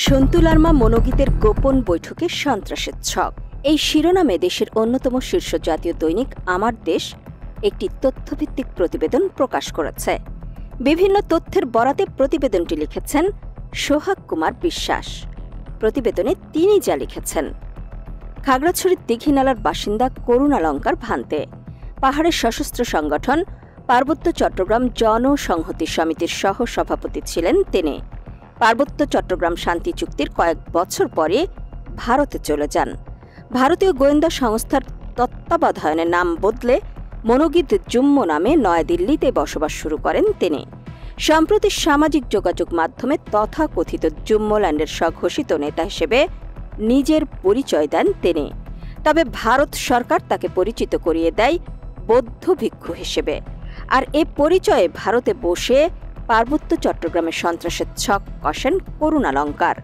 সন্তু লারমা মনোগীতের গোপন বৈঠকে সন্ত্রাসের ছক। এই শিরোনামে দেশের অন্যতম শীর্ষ জাতীয় দৈনিক আমার দেশ একটি তথ্যভিত্তিক প্রতিবেদন প্রকাশ করেছে। বিভিন্ন তথ্যের বরাতে প্রতিবেদনটি লিখেছেন সোহাগ কুমার বিশ্বাস। প্রতিবেদনে তিনি যা লিখেছেন: খাগড়াছড়ির দীঘিনালার বাসিন্দা করুণালঙ্কার ভান্তে পাহাড়ের সশস্ত্র সংগঠন পার্বত্য চট্টগ্রাম জনসংহতি সমিতির সহ সভাপতি ছিলেন তিনি। পার্বত্য চট্টগ্রাম শান্তি চুক্তির কয়েক বছর পরে ভারতে চলে যান। ভারতীয় গোয়েন্দা সংস্থার তত্ত্বাবধানে নাম বদলে মনোগীত জুম্ম নামে নয়াদিল্লিতে বসবাস শুরু করেন তিনি। সম্প্রতি সামাজিক যোগাযোগ মাধ্যমে তথাকথিত জুম্মল্যান্ডের স্বঘোষিত নেতা হিসেবে নিজের পরিচয় দেন তিনি। তবে ভারত সরকার তাকে পরিচিত করিয়ে দেয় বৌদ্ধ ভিক্ষু হিসেবে। আর এ পরিচয়ে ভারতে বসে পার্বত্য চট্টগ্রামের সন্ত্রাসের ছক কষেন করুণালঙ্কার।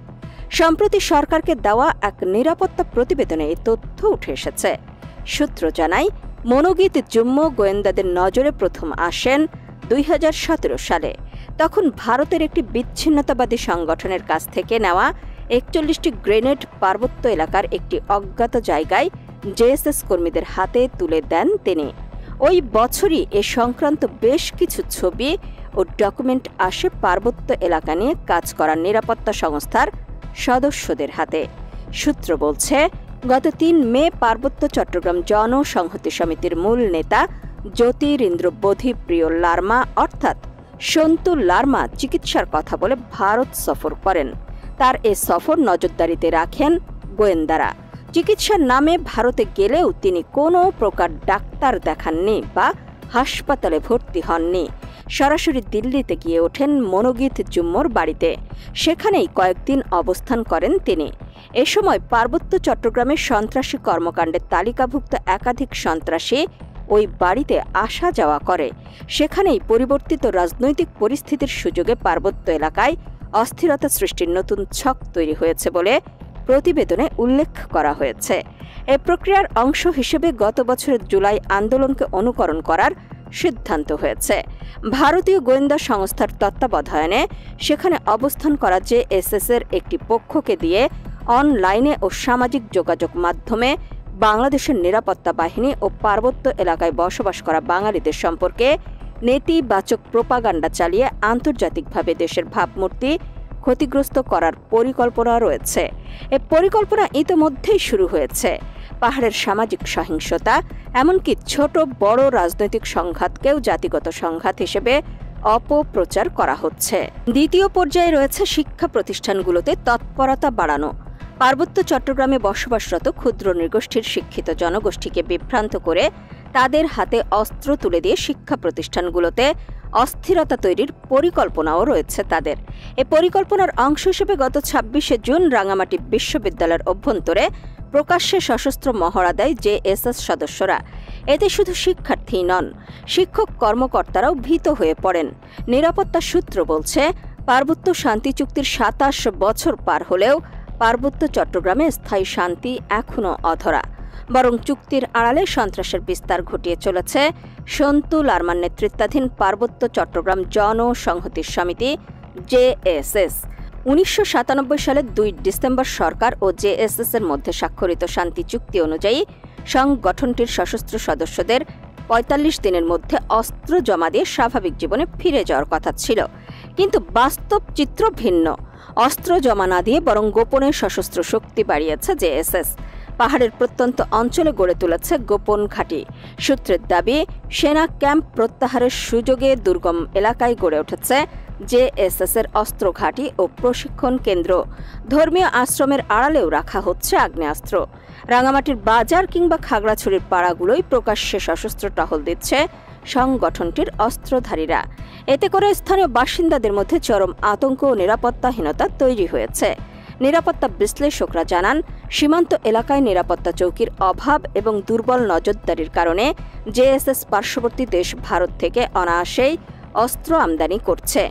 সম্প্রতি সরকারকে দেওয়া এক নিরাপত্তা প্রতিবেদনে এই তথ্য উঠে এসেছে। সূত্র জানায়, মনোগীত জুম্ম গোয়েন্দাদের নজরে প্রথম আসেন 2017 সালে। তখন ভারতের একটি বিচ্ছিন্নতাবাদী সংগঠনের কাছ থেকে নেওয়া 41টি গ্রেনেড পার্বত্য এলাকার একটি অজ্ঞাত জায়গায় জেএসএস কর্মীদের হাতে তুলে দেন তিনি। ওই বছরই এ সংক্রান্ত বেশ কিছু ছবি ও ডকুমেন্ট আসে পার্বত্য এলাকা নিয়ে কাজ করা নিরাপত্তা সংস্থার সদস্যদের হাতে। সূত্র বলছে, গত 3 মে পার্বত্য চট্টগ্রাম জনসংহতি সমিতির মূল নেতা জ্যোতিরিন্দ্র বোধিপ্রিয় লারমা অর্থাৎ সন্তু লারমা চিকিৎসার কথা বলে ভারত সফর করেন। তার এ সফর নজরদারিতে রাখেন গোয়েন্দারা। চিকিৎসার নামে ভারতে গেলেও তিনি কোনো প্রকার ডাক্তার দেখাননি বা হাসপাতালে ভর্তি হননি। সরাসরি দিল্লিতে গিয়ে ওঠেন মনোগীত জুম্মর বাড়িতে। সেখানেই কয়েকদিন অবস্থান করেন তিনি। এ সময় পার্বত্য চট্টগ্রামের সন্ত্রাসী কর্মকাণ্ডের তালিকাভুক্ত একাধিক সন্ত্রাসী ওই বাড়িতে আসা যাওয়া করে। সেখানেই পরিবর্তিত রাজনৈতিক পরিস্থিতির সুযোগে পার্বত্য এলাকায় অস্থিরতা সৃষ্টির নতুন ছক তৈরি হয়েছে বলে প্রতিবেদনে উল্লেখ করা হয়েছে। এ প্রক্রিয়ার অংশ হিসেবে গত বছরের জুলাই আন্দোলনকে অনুকরণ করার সিদ্ধান্ত হয়েছে। ভারতীয় গোয়েন্দা সংস্থার তত্ত্বাবধানে সেখানে অবস্থান করা জেএসএস-এর একটি পক্ষকে দিয়ে অনলাইনে ও সামাজিক যোগাযোগ মাধ্যমে বাংলাদেশের নিরাপত্তা বাহিনী ও পার্বত্য এলাকায় বসবাস করা বাঙালিদের সম্পর্কে নেতিবাচক প্রোপাগান্ডা চালিয়ে আন্তর্জাতিকভাবে দেশের ভাবমূর্তি ক্ষতিগ্রস্ত করার পরিকল্পনা রয়েছে। এ পরিকল্পনা ইতিমধ্যেই শুরু হয়েছে। পাহাড়ের সামাজিক সহিংসতা, এমনকি ছোট বড় রাজনৈতিক সংঘাতকেও জাতিগত সংঘাত হিসেবে অপপ্রচার করা হচ্ছে। দ্বিতীয় পর্যায়ে রয়েছে শিক্ষা প্রতিষ্ঠানগুলোতে তৎপরতা বাড়ানো। পার্বত্য চট্টগ্রামে বসবাসরত ক্ষুদ্র নৃগোষ্ঠীর শিক্ষিত জনগোষ্ঠীকে বিভ্রান্ত করে তাদের হাতে অস্ত্র তুলে দিয়ে শিক্ষা প্রতিষ্ঠানগুলোতে অস্থিরতা তৈরির পরিকল্পনাও রয়েছে তাদের। এ পরিকল্পনার অংশ হিসেবে গত 26শে জুন রাঙামাটি বিশ্ববিদ্যালয়ের অভ্যন্তরে প্রকাশ্যে সশস্ত্র মহড়া দেয় জেএসএস সদস্যরা। এতে শুধু শিক্ষার্থীই নন, শিক্ষক কর্মকর্তারাও ভীত হয়ে পড়েন। নিরাপত্তা সূত্র বলছে, পার্বত্য শান্তি চুক্তির 27 বছর পার হলেও পার্বত্য চট্টগ্রামে স্থায়ী শান্তি এখনও অধরা। বরং চুক্তির আড়ালে সন্ত্রাসের বিস্তার ঘটিয়ে চলেছে সন্তু লারমার নেতৃত্বাধীন পার্বত্য চট্টগ্রাম জনসংহতি সমিতি জেএসএস। 1997 সালের 2 ডিসেম্বর সরকার ও জেএসএস-এর মধ্যে স্বাক্ষরিত শান্তি চুক্তি অনুযায়ী সংগঠনটির সশস্ত্র সদস্যদের 45 দিনের মধ্যে অস্ত্র জমা দিয়ে স্বাভাবিক জীবনে ফিরে যাওয়ার কথা ছিল। কিন্তু বাস্তব চিত্র ভিন্ন। অস্ত্র জমা না দিয়ে বরং গোপনে সশস্ত্র শক্তি বাড়িয়েছে জেএসএস। পাহাড়ের প্রত্যন্ত অঞ্চলে গড়ে তুলেছে গোপন ঘাঁটি। সূত্রের দাবি, সেনা ক্যাম্প প্রত্যাহারের সুযোগে দুর্গম এলাকায় গড়ে উঠেছে জেএসএস-এর অস্ত্র ঘাঁটি ও প্রশিক্ষণ কেন্দ্র। ধর্মীয় আশ্রমের আড়ালেও রাখা হচ্ছে আগ্নেয়াস্ত্র। রাঙামাটির বাজার কিংবা খাগড়াছড়ির পাড়াগুলোই প্রকাশ্যে সশস্ত্র টহল দিচ্ছে সংগঠনটির অস্ত্রধারীরা। এতে করে স্থানীয় বাসিন্দাদের মধ্যে চরম আতঙ্ক ও নিরাপত্তাহীনতা তৈরি হয়েছে। নিরাপত্তা বিশ্লেষকরা জানান, সীমান্ত এলাকায় নিরাপত্তা চৌকির অভাব এবং দুর্বল নজরদারির কারণে জেএসএস পার্শ্ববর্তী দেশ ভারত থেকে অনায়াসেই অস্ত্র আমদানি করছে।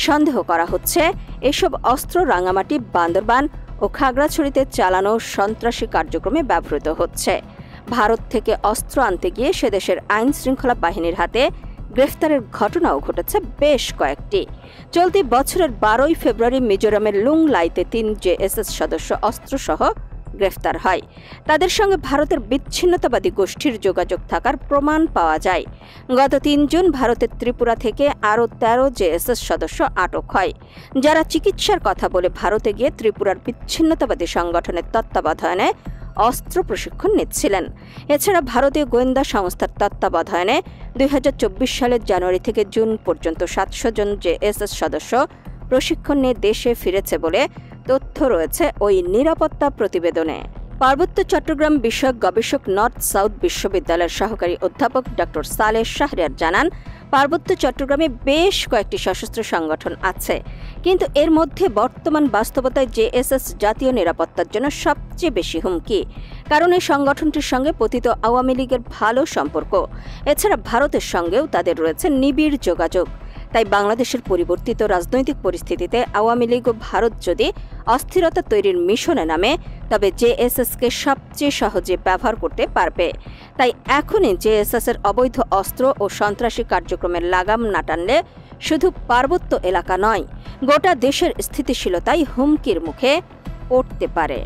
সন্দেহ করা হচ্ছে, এসব অস্ত্র রাঙামাটি, বান্দরবান ও খাগড়াছড়িতে চালানো সন্ত্রাসী কার্যক্রমে ব্যবহৃত হচ্ছে। ভারত থেকে অস্ত্র আনতে গিয়ে সেদেশের আইন শৃঙ্খলা বাহিনীর হাতে গ্রেফতারের ঘটনাও ঘটেছে বেশ কয়েকটি। চলতি বছরের 12 ফেব্রুয়ারি মিজোরামের লুংলাইতে 3 জেএসএস সদস্য অস্ত্রসহ গ্রেফতার হয়। তাদের সঙ্গে ভারতের বিচ্ছিন্নতাবাদী গোষ্ঠীর যোগাযোগ থাকার প্রমাণ পাওয়া যায়। গত 3 জুন ভারতের ত্রিপুরা থেকে আরও 13 জেএসএস সদস্য আটক হয়, যারা চিকিৎসার কথা বলে ভারতে গিয়ে ত্রিপুরার বিচ্ছিন্নতাবাদী সংগঠনের তত্ত্বাবধানে অস্ত্র প্রশিক্ষণ নিচ্ছিলেন। এছাড়া ভারতীয় গোয়েন্দা সংস্থার তত্ত্বাবধানে 2024 সালের জানুয়ারি থেকে জুন পর্যন্ত 700 জন জেএসএস সদস্য প্রশিক্ষণ নিয়ে দেশে ফিরেছে বলে তথ্য রয়েছে ওই নিরাপত্তা প্রতিবেদনে। পার্বত্য চট্টগ্রাম বিষয়ক গবেষক নর্থ সাউথ বিশ্ববিদ্যালয়ের সহকারী অধ্যাপক ডক্টর সালেহ শাহরিয়ার জানান, পার্বত্য চট্টগ্রামে বেশ কয়েকটি সশস্ত্র সংগঠন আছে, কিন্তু এর মধ্যে বর্তমান বাস্তবতায় জেএসএস জাতীয় নিরাপত্তার জন্য সবচেয়ে বেশি হুমকি। কারণ এই সংগঠনটির সঙ্গে পতিত আওয়ামী লীগের ভালো সম্পর্ক। এছাড়া ভারতের সঙ্গেও তাদের রয়েছে নিবিড় যোগাযোগ। তাই বাংলাদেশের পরিবর্তিত রাজনৈতিক পরিস্থিতিতে আওয়ামী লীগ ও ভারত যদি অস্থিরতা তৈরির মিশনে নামে, তবে জেএসএসকে সবচেয়ে সহজে ব্যবহার করতে পারবে। তাই এখনই জেএসএসের অবৈধ অস্ত্র ও সন্ত্রাসী কার্যক্রমের লাগাম না টানলে শুধু পার্বত্য এলাকা নয়, গোটা দেশের স্থিতিশীলতাই হুমকির মুখে পড়তে পারে।